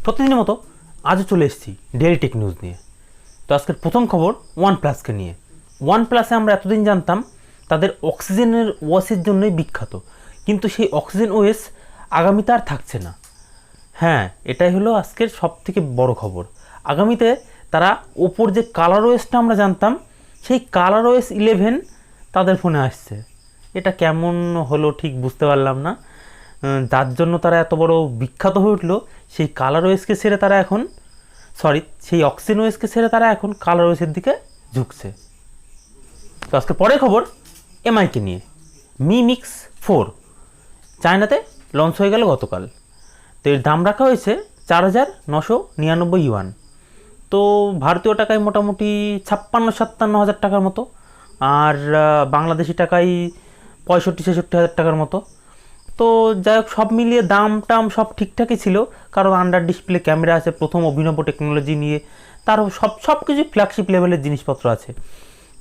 প্রতিদিনের মতো আজও চলে এসেছি ডেইলি টেক নিউজ নিয়ে। তো আজকের প্রথম খবর ওয়ানপ্লাসকে নিয়ে। ওয়ানপ্লাসে আমরা এতদিন জানতাম তাদের অক্সিজেনের ওএসের জন্যই বিখ্যাত, কিন্তু সেই অক্সিজেন ওএস আগামীতে আর থাকছে না। হ্যাঁ, এটাই হলো আজকের সবথেকে বড় খবর। আগামীতে তারা ওপর যে কালার ওএসটা আমরা জানতাম, সেই কালার ওএস 11 তাদের ফোনে আসছে। এটা কেমন হলো ঠিক বুঝতে পারলাম না। যার জন্য তারা এত বড় বিখ্যাত হয়ে উঠলো, সেই কালার ওএসকে ছেড়ে তারা এখন সেই অক্সিজেন ওএসকে ছেড়ে তারা এখন কালার ওএসের দিকে ঝুঁকছে। তো আজকে পরের খবর এমআইকে নিয়ে। মি মিক্স 4 চায়নাতে লঞ্চ হয়ে গেল গতকাল। তো এর দাম রাখা হয়েছে 4,999 ইউয়ান। তো ভারতীয় টাকায় মোটামুটি 56-57 হাজার টাকার মতো, আর বাংলাদেশি টাকায় 65-66 হাজার টাকার মতো। তো যাই হোক, সব মিলিয়ে দাম টাম সব ঠিকঠাকই ছিল, কারণ আন্ডার ডিসপ্লে ক্যামেরা আছে, প্রথম অভিনব টেকনোলজি নিয়ে, তারও সব কিছু ফ্ল্যাগশিপ লেভেলের জিনিসপত্র আছে।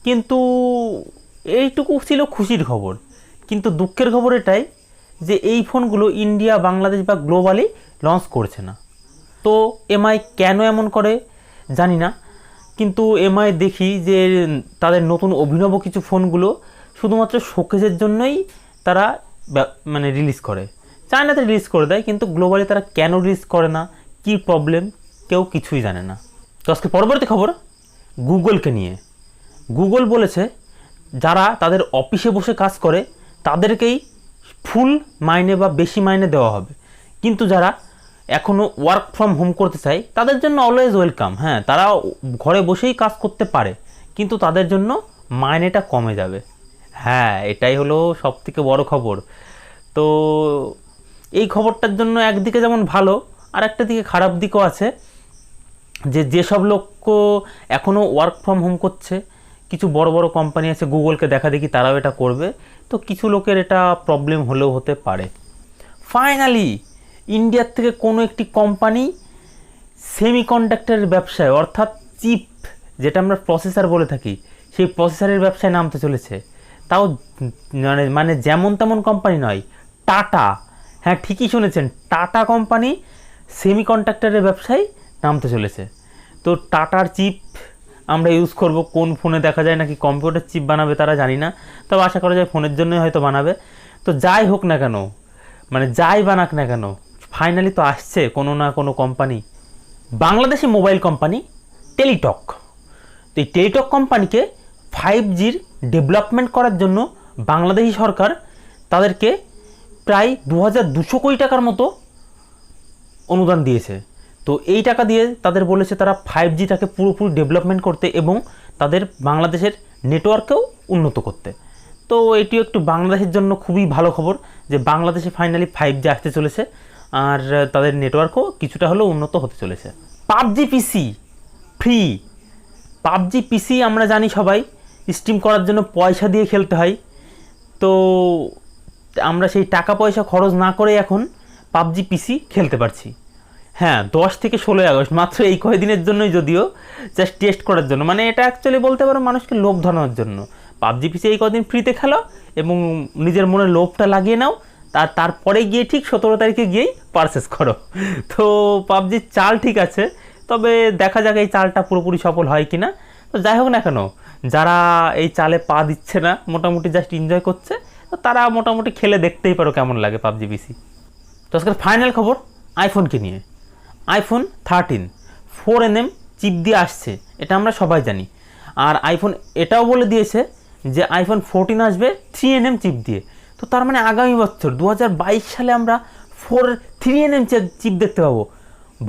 কিন্তু এইটুকু ছিল খুশির খবর। কিন্তু দুঃখের খবর এটাই যে এই ফোনগুলো ইন্ডিয়া, বাংলাদেশ বা গ্লোবালি লঞ্চ করছে না। তো এমআই কেন এমন করে জানি না, কিন্তু এমআই দেখি যে তাদের নতুন অভিনব কিছু ফোনগুলো শুধুমাত্র শোকেজের জন্যই তারা রিলিজ করে। চায়নাতে রিলিজ করে দেয়, কিন্তু গ্লোবালি তারা কেন রিলিজ করে না, কি প্রবলেম, কেউ কিছুই জানে না। তো আজকে পরবর্তী খবর গুগলকে নিয়ে। গুগল বলেছে যারা তাদের অফিসে বসে কাজ করে তাদেরকেই ফুল মাইনে বা বেশি মাইনে দেওয়া হবে, কিন্তু যারা এখনও ওয়ার্ক ফ্রম হোম করতে চায় তাদের জন্য অলওয়েজ ওয়েলকাম। হ্যাঁ, তারা ঘরে বসেই কাজ করতে পারে, কিন্তু তাদের জন্য মাইনেটা কমে যাবে। হ্যাঁ, এটাই হলো সবথেকে বড় খবর। তো এই খবরটার জন্য একদিকে যেমন ভালো, আর একটা দিকে খারাপ দিকও আছে। যেসব লোক এখনও ওয়ার্ক ফ্রম হোম করছে, কিছু বড় বড় কোম্পানি আছে, গুগলকে দেখা দেখি তারাও এটা করবে, তো কিছু লোকের এটা প্রবলেম হলেও হতে পারে। ফাইনালি ইন্ডিয়ার থেকে কোনো একটি কোম্পানি সেমিকন্ডাক্টরের ব্যবসায়, অর্থাৎ চিপ যেটা আমরা প্রসেসর বলে থাকি, সেই প্রসেসরের ব্যবসায় নামতে চলেছে। তাও মানে যেমন তেমন কোম্পানি নয়, টাটা। হ্যাঁ, ঠিকই শুনেছেন, টাটা কোম্পানি সেমিকন্ডাক্টরের ব্যবসায় নামতে চলেছে। তো টাটার চিপ আমরা ইউজ করব। কোন ফোনে দেখা যায় নাকি কম্পিউটার চিপ বানাবে তারা জানি না, তবে আশা করা যায় ফোনের জন্যই হয়তো বানাবে। তো যাই হোক না কেন, যাই বানাক না কেন, ফাইনালি তো আসছে কোনো না কোনো company. Bangladeshi mobile company Teletalk. তো এই টেলিটক কোম্পানিকে 5Gর ডেভেলপমেন্ট করার জন্য বাংলাদেশি সরকার তাদেরকে প্রায় 2,200 কোটি টাকার মতো অনুদান দিয়েছে। তো এই টাকা দিয়ে তাদের বলেছে তারা 5Gটাকে পুরোপুরি ডেভেলপমেন্ট করতে এবং তাদের বাংলাদেশের নেটওয়ার্কেও উন্নত করতে। তো এটিও একটু বাংলাদেশের জন্য খুবই ভালো খবর যে বাংলাদেশে ফাইনালি 5G আসতে চলেছে, আর তাদের নেটওয়ার্কও কিছুটা হলেও উন্নত হতে চলেছে। PUBG পিসি ফ্রি। PUBG পিসি আমরা জানি সবাই স্ট্রিম করার জন্য পয়সা দিয়ে খেলতে হয়। তো আমরা সেই টাকা পয়সা খরচ না করে এখন PUBG পিসি খেলতে পারছি। হ্যাঁ, 10 থেকে 16 আগস্ট, মাত্র এই কয়েকদিনের জন্যই, যদিও জাস্ট টেস্ট করার জন্য, এটা অ্যাকচুয়ালি বলতে পারো মানুষকে লোভ ধরানোর জন্য। PUBG পিসি এই কদিন ফ্রিতে খেলো এবং নিজের মনে লোভটা লাগিয়ে নাও, তারপরে গিয়ে ঠিক 17 তারিখে গিয়েই পারচেস করো। তো PUBGর চাল ঠিক আছে, তবে দেখা যাক এই চালটা পুরোপুরি সফল হয় কিনা। তো যাই হোক না কেন, যারা এই চালে পা দিচ্ছে না, মোটামুটি জাস্ট এনজয় করছে, তো তারা মোটামুটি খেলে দেখতেই পারো কেমন লাগে PUBG পিসি। তো আজকের ফাইনাল খবর আইফোনকে নিয়ে। আইফোন 13 4nm চিপ দিয়ে আসছে, এটা আমরা সবাই জানি। আর আইফোন এটাও বলে দিয়েছে যে আইফোন 14 আসবে 3nm চিপ দিয়ে। তো তার মানে আগামী বছর 2022 সালে আমরা 3nm চিপ দেখতে পাবো।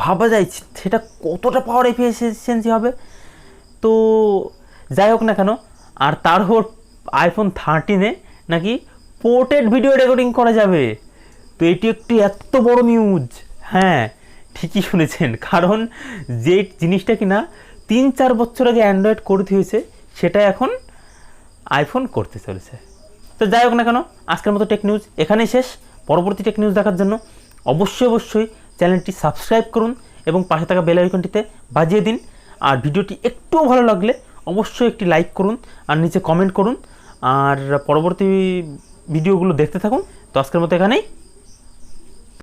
ভাবা যায় সেটা কতটা পাওয়ার এফিসিয়েন্সি হবে। তো যাই হোক না কেন, আর তার উপর আইফোন 13-এ নাকি পোর্ট্রেট ভিডিও রেকর্ডিং করা যাবে। তো এটি একটি এত বড় নিউজ। হ্যাঁ, ঠিকই শুনেছেন, কারণ যে জিনিসটা কিনা 3-4 বছর আগে অ্যান্ড্রয়েড করতে হয়েছে, সেটা এখন আইফোন করতে চলেছে। তো যাই হোক না কেন, আজকের মতো টেক নিউজ এখানেই শেষ। পরবর্তী টেক নিউজ দেখার জন্য অবশ্যই চ্যানেলটি সাবস্ক্রাইব করুন এবং পাশে থাকা বেল আইকনটিতে বাজিয়ে দিন। আর ভিডিওটি একটুও ভালো লাগলে অবশ্যই একটি লাইক করুন আর নিচে কমেন্ট করুন, আর পরবর্তী ভিডিওগুলো দেখতে থাকুন। তো আজকের মতো এখানেই